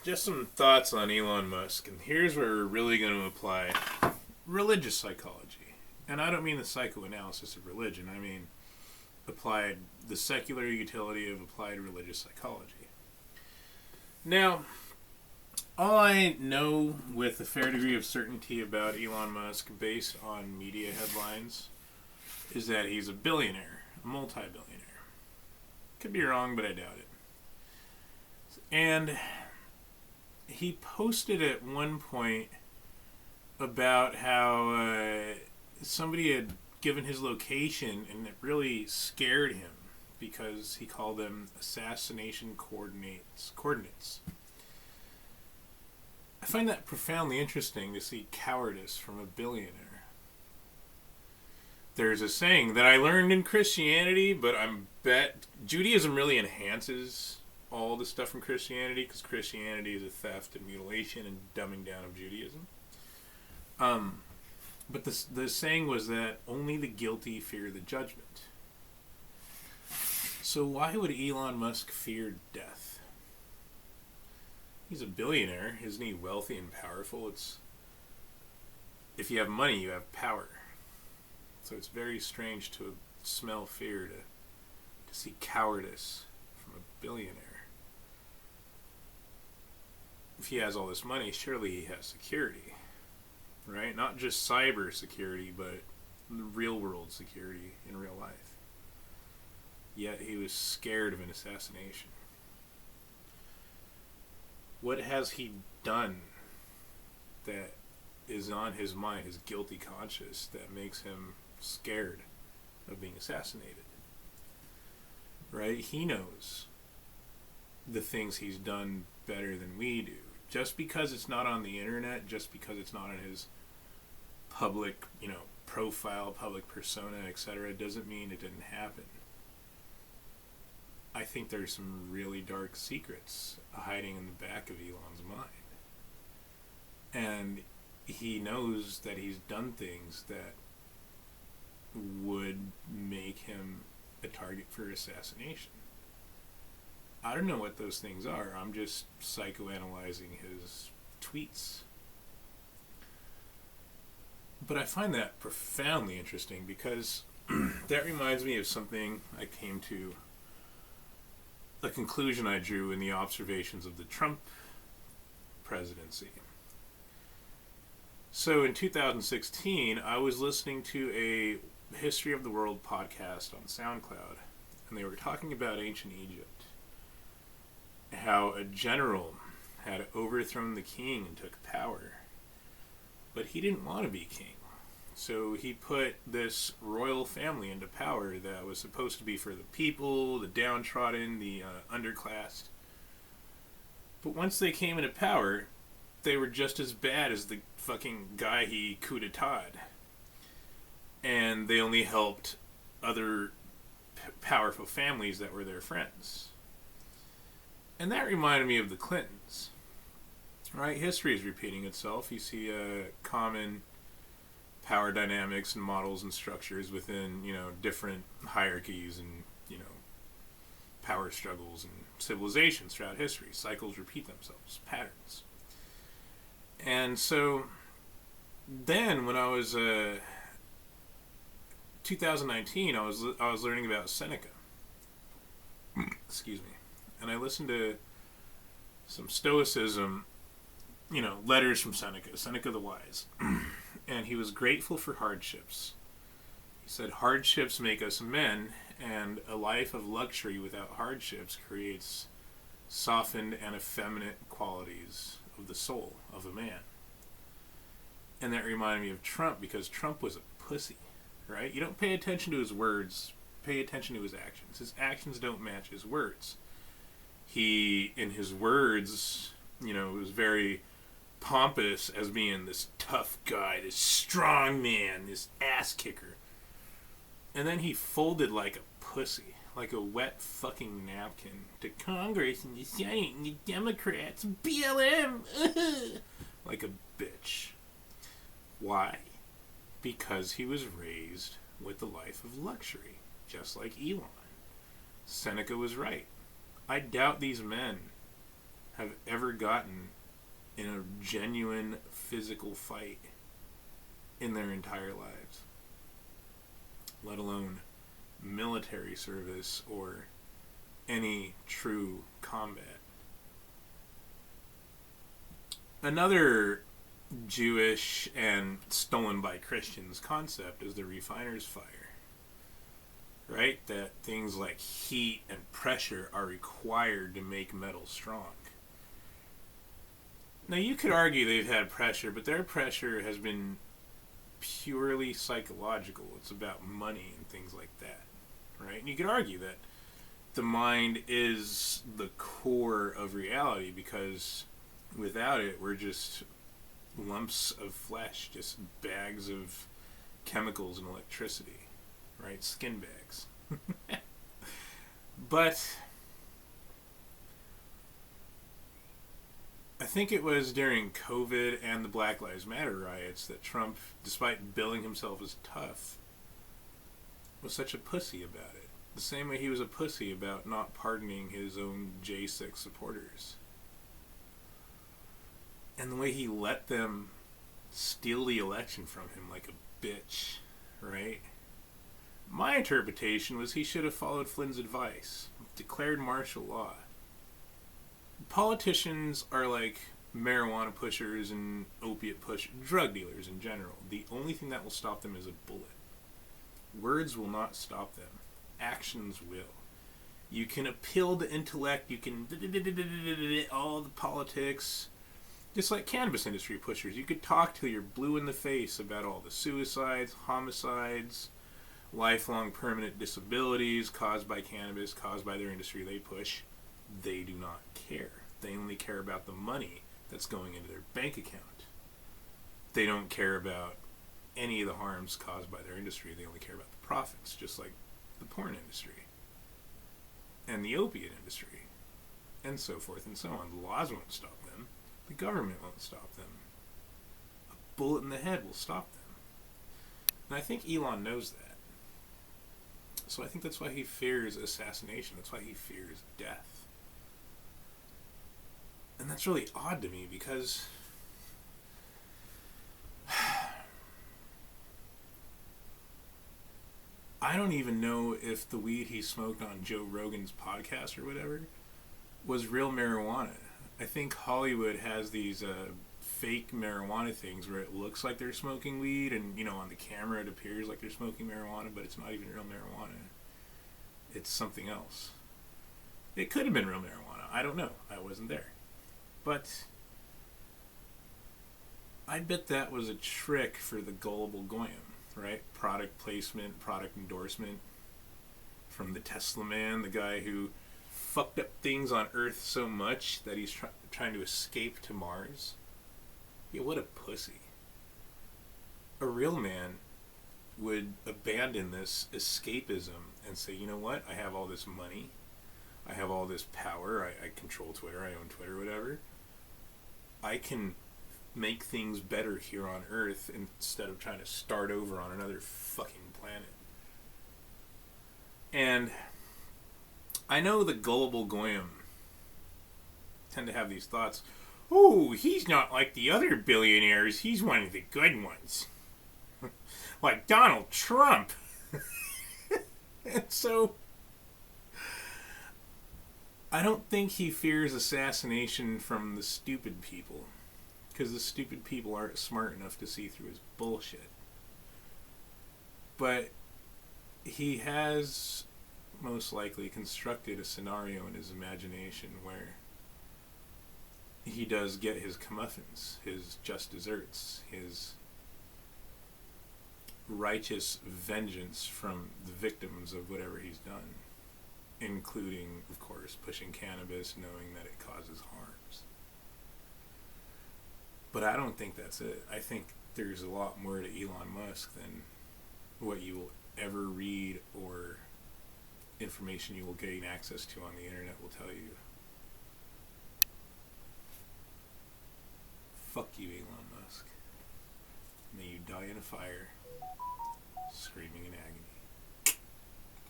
just some thoughts on Elon Musk, and here's where we're really going to apply religious psychology. And I don't mean the psychoanalysis of religion, I mean the secular utility of applied religious psychology. Now, all I know with a fair degree of certainty about Elon Musk based on media headlines is that he's a billionaire, a multi-billionaire. Could be wrong, but I doubt it. And he posted at one point about how somebody had given his location and it really scared him because he called them assassination coordinates. I find that profoundly interesting to see cowardice from a billionaire. There's a saying that I learned in Christianity, but I bet Judaism really enhances all the stuff from Christianity because Christianity is a theft and mutilation and dumbing down of Judaism. But the saying was that only the guilty fear the judgment. So why would Elon Musk fear death? He's a billionaire. Isn't he wealthy and powerful? If you have money, you have power. So it's very strange to smell fear, to see cowardice from a billionaire. If he has all this money, surely he has security, right? Not just cyber security, but real world security in real life. Yet he was scared of an assassination. What has he done that is on his mind, his guilty conscience, that makes him scared of being assassinated? Right? He knows the things he's done better than we do. Just because it's not on the internet, just because it's not in his public, profile, public persona, etc., doesn't mean it didn't happen. I think there's some really dark secrets hiding in the back of Elon's mind. And he knows that he's done things that would make him a target for assassination. I don't know what those things are. I'm just psychoanalyzing his tweets. But I find that profoundly interesting because that reminds me of something I came to, a conclusion I drew in the observations of the Trump presidency. So in 2016, I was listening to a History of the World podcast on SoundCloud, and they were talking about ancient Egypt. How a general had overthrown the king and took power, but he didn't want to be king. So he put this royal family into power that was supposed to be for the people, the downtrodden, the underclass. But once they came into power, they were just as bad as the fucking guy he coup d'etat'd. And they only helped other powerful families that were their friends. And that reminded me of the Clintons. Right? History is repeating itself. You see common power dynamics and models and structures within, different hierarchies and, power struggles and civilizations throughout history. Cycles repeat themselves, patterns. And so then when I was 2019, I was learning about Seneca. Excuse me. And I listened to some Stoicism, letters from Seneca the Wise. And he was grateful for hardships. He said, hardships make us men, and a life of luxury without hardships creates softened and effeminate qualities of the soul of a man. And that reminded me of Trump, because Trump was a pussy, right? You don't pay attention to his words, pay attention to his actions. His actions don't match his words. He, in his words, was very pompous as being this tough guy, this strong man, this ass kicker. And then he folded like a pussy, like a wet fucking napkin to Congress and the Senate and the Democrats, BLM, like a bitch. Why? Because he was raised with the life of luxury, just like Elon. Seneca was right. I doubt these men have ever ever gotten in a genuine physical fight in their entire lives, let alone military service or any true combat. Another Jewish and stolen by Christians concept is the refiner's fire, right? That things like heat and pressure are required to make metal strong. Now, you could argue they've had pressure, but their pressure has been purely psychological. It's about money and things like that, right? And you could argue that the mind is the core of reality, because without it, we're just lumps of flesh, just bags of chemicals and electricity, right? Skin bags. But I think it was during COVID and the Black Lives Matter riots that Trump, despite billing himself as tough, was such a pussy about it. The same way he was a pussy about not pardoning his own J6 supporters. And the way he let them steal the election from him like a bitch, right? My interpretation was he should have followed Flynn's advice, declared martial law. Politicians are like marijuana pushers and opiate pushers, drug dealers in general. The only thing that will stop them is a bullet. Words will not stop them. Actions will. You can appeal the intellect, you can all the politics. Just like cannabis industry pushers, you could talk till you're blue in the face about all the suicides, homicides, lifelong permanent disabilities caused by cannabis, caused by their industry they push. They do not care. They only care about the money that's going into their bank account. They don't care about any of the harms caused by their industry. They only care about the profits, just like the porn industry and the opiate industry and so forth and so on. The laws won't stop them. The government won't stop them. A bullet in the head will stop them. And I think Elon knows that. So I think that's why he fears assassination. That's why he fears death. And that's really odd to me, because I don't even know if the weed he smoked on Joe Rogan's podcast or whatever was real marijuana. I think Hollywood has these fake marijuana things where it looks like they're smoking weed, and on the camera it appears like they're smoking marijuana, but it's not even real marijuana. It's something else. It could have been real marijuana. I don't know. I wasn't there. But I bet that was a trick for the gullible goyim, right? Product placement, product endorsement from the Tesla man, the guy who fucked up things on Earth so much that he's trying to escape to Mars. Yeah, what a pussy. A real man would abandon this escapism and say, you know what? I have all this money. I have all this power. I control Twitter. I own Twitter, whatever. I can make things better here on Earth instead of trying to start over on another fucking planet. And I know the gullible goyim tend to have these thoughts. Oh, he's not like the other billionaires. He's one of the good ones. Like Donald Trump. And so I don't think he fears assassination from the stupid people, because the stupid people aren't smart enough to see through his bullshit. But he has most likely constructed a scenario in his imagination where he does get his comeuppance, his just desserts, his righteous vengeance from the victims of whatever he's done, including, of course, pushing cannabis, knowing that it causes harms. But I don't think that's it. I think there's a lot more to Elon Musk than what you will ever read or information you will gain access to on the internet will tell you. Fuck you, Elon Musk. May you die in a fire, screaming in agony.